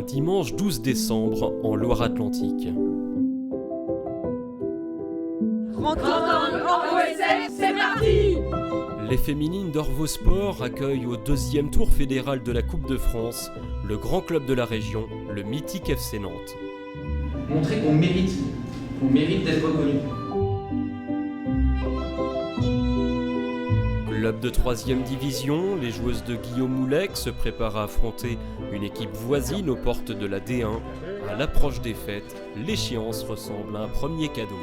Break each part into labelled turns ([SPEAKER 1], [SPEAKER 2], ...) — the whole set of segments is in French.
[SPEAKER 1] dimanche 12 décembre en Loire-Atlantique.
[SPEAKER 2] C'est parti!
[SPEAKER 1] Les féminines d'Orvaux Sport accueillent au deuxième tour fédéral de la Coupe de France le grand club de la région, le mythique FC Nantes.
[SPEAKER 3] Montrer qu'on mérite d'être reconnu.
[SPEAKER 1] Club de 3e division, les joueuses de Guillaume Moulec se préparent à affronter une équipe voisine aux portes de la D1. À l'approche des fêtes, l'échéance ressemble à un premier cadeau.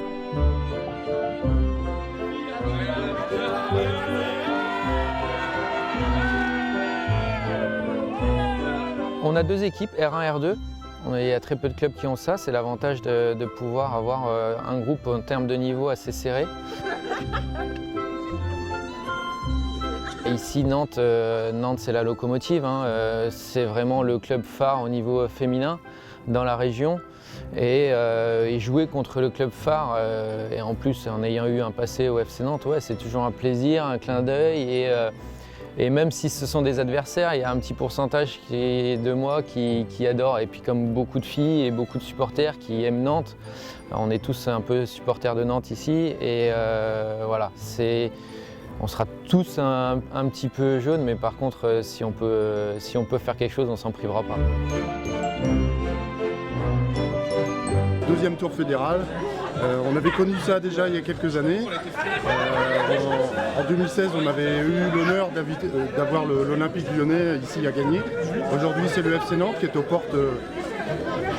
[SPEAKER 4] On a deux équipes, R1 et R2. Il y a très peu de clubs qui ont ça. C'est l'avantage de pouvoir avoir un groupe en termes de niveau assez serré. Et ici, Nantes, c'est la locomotive. C'est vraiment le club phare au niveau féminin dans la région. Et jouer contre le club phare, et en plus en ayant eu un passé au FC Nantes, ouais, c'est toujours un plaisir, un clin d'œil. Et même si ce sont des adversaires, il y a un petit pourcentage de moi qui adore. Et puis comme beaucoup de filles et beaucoup de supporters qui aiment Nantes, on est tous un peu supporters de Nantes ici. Et voilà, on sera tous un petit peu jaunes, mais par contre, si on peut faire quelque chose, on ne s'en privera pas.
[SPEAKER 5] Deuxième tour fédéral. On avait connu ça déjà il y a quelques années. En 2016, on avait eu l'honneur d'avoir l'Olympique Lyonnais ici à gagner. Aujourd'hui, c'est le FC Nantes qui est aux portes,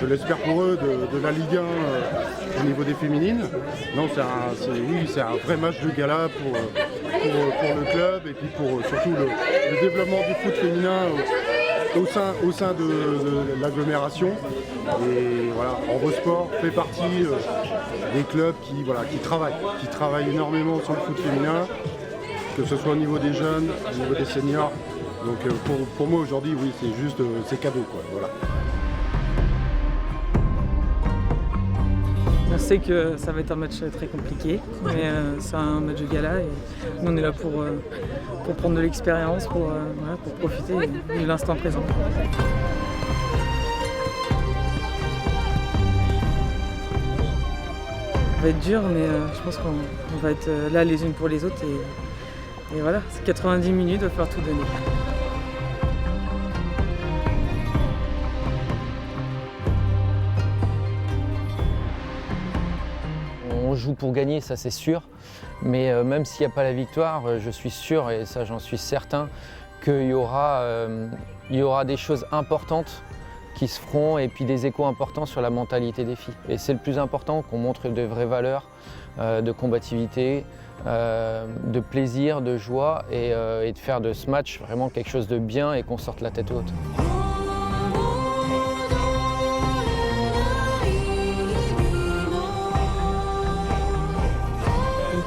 [SPEAKER 5] je l'espère pour eux, de la Ligue 1 au niveau des féminines. Non, c'est un vrai match de gala pour le club et puis pour surtout le développement du foot féminin au sein de l'agglomération. Et voilà, Orvaux Sport fait partie des clubs qui travaillent énormément sur le foot féminin, que ce soit au niveau des jeunes, au niveau des seniors. Donc pour moi aujourd'hui, oui, c'est cadeau, quoi. Voilà.
[SPEAKER 6] On sait que ça va être un match très compliqué, mais c'est un match de gala et nous on est là pour prendre de l'expérience, pour profiter de l'instant présent. Ça va être dur, mais je pense qu'on va être là les unes pour les autres et voilà, c'est 90 minutes, il va falloir tout donner.
[SPEAKER 4] On joue pour gagner, ça c'est sûr, mais même s'il n'y a pas la victoire, je suis sûr, et ça j'en suis certain, qu'il y aura des choses importantes qui se feront et puis des échos importants sur la mentalité des filles. Et c'est le plus important, qu'on montre de vraies valeurs, de combativité, de plaisir, de joie et de faire de ce match vraiment quelque chose de bien et qu'on sorte la tête haute.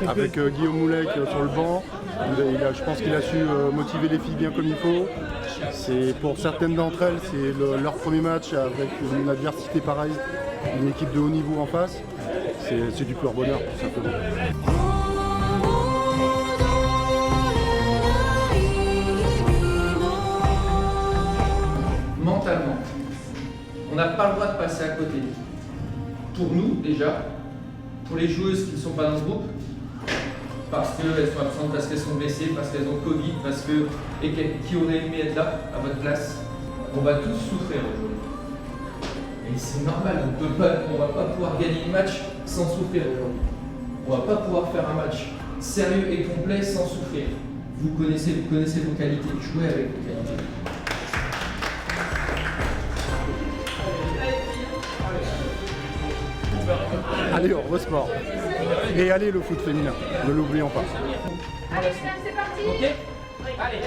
[SPEAKER 5] Avec Guillaume Moulec sur le banc, je pense qu'il a su motiver les filles bien comme il faut. Pour certaines d'entre elles, c'est leur premier match avec une adversité pareille, une équipe de haut niveau en face. C'est du pur bonheur, tout simplement.
[SPEAKER 3] Mentalement, on n'a pas le droit de passer à côté. Pour nous, déjà, pour les joueuses qui ne sont pas dans ce groupe, parce qu'elles sont absentes, parce qu'elles sont blessées, parce qu'elles ont Covid, qui aurait aimé être là, à votre place, on va tous souffrir aujourd'hui. Et c'est normal, on ne va pas pouvoir gagner le match sans souffrir aujourd'hui. On ne va pas pouvoir faire un match sérieux et complet sans souffrir. Vous connaissez vos qualités, jouez avec vos qualités.
[SPEAKER 5] Allez, Orvaux Sport. Et allez le foot féminin, ne l'oublions pas.
[SPEAKER 2] Allez, c'est parti!
[SPEAKER 3] Ok? Allez!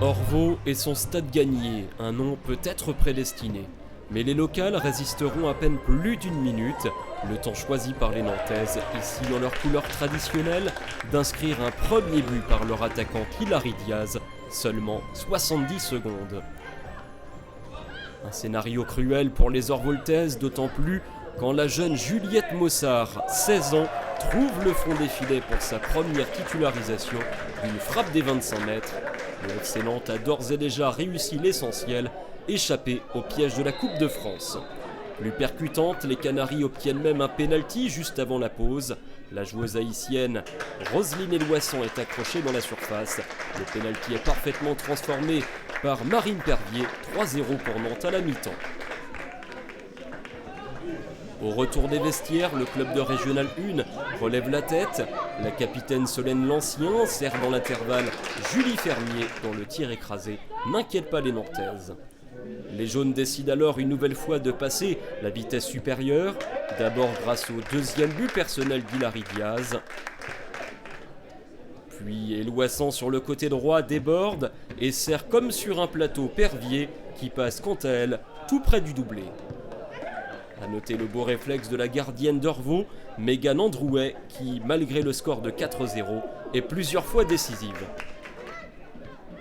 [SPEAKER 1] Orvaux et son stade gagné, un nom peut-être prédestiné. Mais les locales résisteront à peine plus d'une minute, le temps choisi par les Nantaises, ici dans leur couleur traditionnelle, d'inscrire un premier but par leur attaquant Hilary Diaz, seulement 70 secondes. Un scénario cruel pour les Orvoltaises, d'autant plus quand la jeune Juliette Mossard, 16 ans, trouve le fond des filets pour sa première titularisation d'une frappe des 25 mètres. Le FC Nantes a d'ores et déjà réussi l'essentiel, échappé au piège de la Coupe de France. Plus percutante, les Canaries obtiennent même un pénalty juste avant la pause. La joueuse haïtienne Roselyne Eloisson est accrochée dans la surface. Le pénalty est parfaitement transformé par Marine Pervier, 3-0 pour Nantes à la mi-temps. Au retour des vestiaires, le club de Régional 1 relève la tête. La capitaine Solène Lancien serre dans l'intervalle Julie Fermier, dont le tir écrasé n'inquiète pas les Nantaises. Les jaunes décident alors une nouvelle fois de passer la vitesse supérieure, d'abord grâce au deuxième but personnel d'Hilary Diaz. Puis Eloisson sur le côté droit déborde et sert comme sur un plateau Pervier qui passe quant à elle tout près du doublé. A noter le beau réflexe de la gardienne d'Orvaux, Mégane Androuet, qui, malgré le score de 4-0, est plusieurs fois décisive.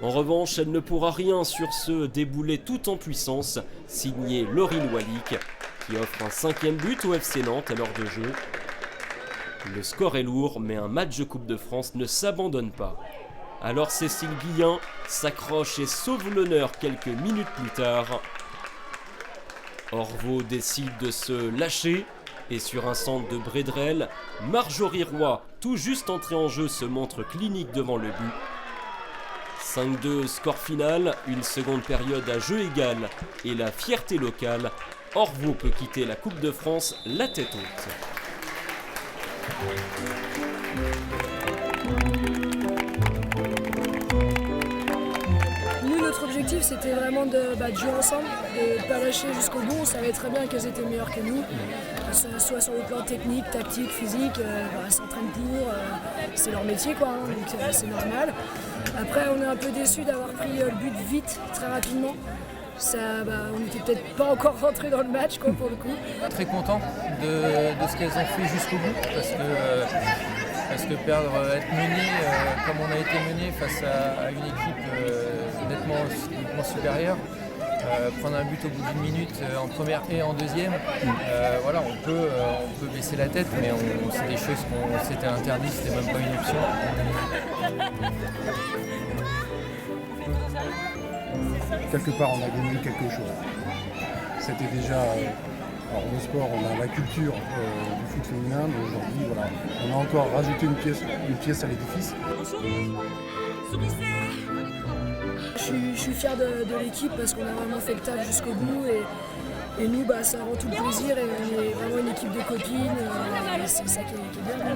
[SPEAKER 1] En revanche, elle ne pourra rien sur ce déboulé tout en puissance, signé Laurine Walick, qui offre un 5e but au FC Nantes à l'heure de jeu. Le score est lourd, mais un match de Coupe de France ne s'abandonne pas. Alors Cécile Guillen s'accroche et sauve l'honneur quelques minutes plus tard. Orvaux décide de se lâcher et sur un centre de Brédrel, Marjorie Roy, tout juste entrée en jeu, se montre clinique devant le but. 5-2 score final, une seconde période à jeu égal et la fierté locale, Orvaux peut quitter la Coupe de France la tête haute.
[SPEAKER 7] Notre objectif c'était vraiment de jouer ensemble, de ne pas lâcher jusqu'au bout. On savait très bien qu'elles étaient meilleures que nous, soit sur le plan technique, tactique, physique, elles s'entraînent pour, c'est leur métier quoi, hein, donc c'est normal. Après on est un peu déçus d'avoir pris le but vite, très rapidement. On n'était peut-être pas encore rentrés dans le match quoi, pour le coup.
[SPEAKER 4] Très content de ce qu'elles ont fait jusqu'au bout parce que perdre, être mené comme on a été mené face à une équipe nettement supérieure, prendre un but au bout d'une minute en première et en deuxième, voilà, on peut baisser la tête, mais c'est des choses qu'on s'était interdit, c'était même pas une option.
[SPEAKER 5] Quelque part, on a gagné quelque chose. C'était déjà... alors, le sport, on a la culture du foot féminin, mais aujourd'hui, voilà, on a encore rajouté une pièce à l'édifice.
[SPEAKER 7] Je suis fier de l'équipe parce qu'on a vraiment fait le taf jusqu'au bout et nous, c'est avant tout le plaisir et on est vraiment une équipe de copines et c'est ça qui est bien.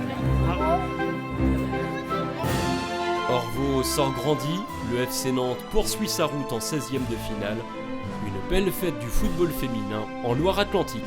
[SPEAKER 1] Orvaux sort grandi, le FC Nantes poursuit sa route en 16e de finale. Une belle fête du football féminin en Loire-Atlantique.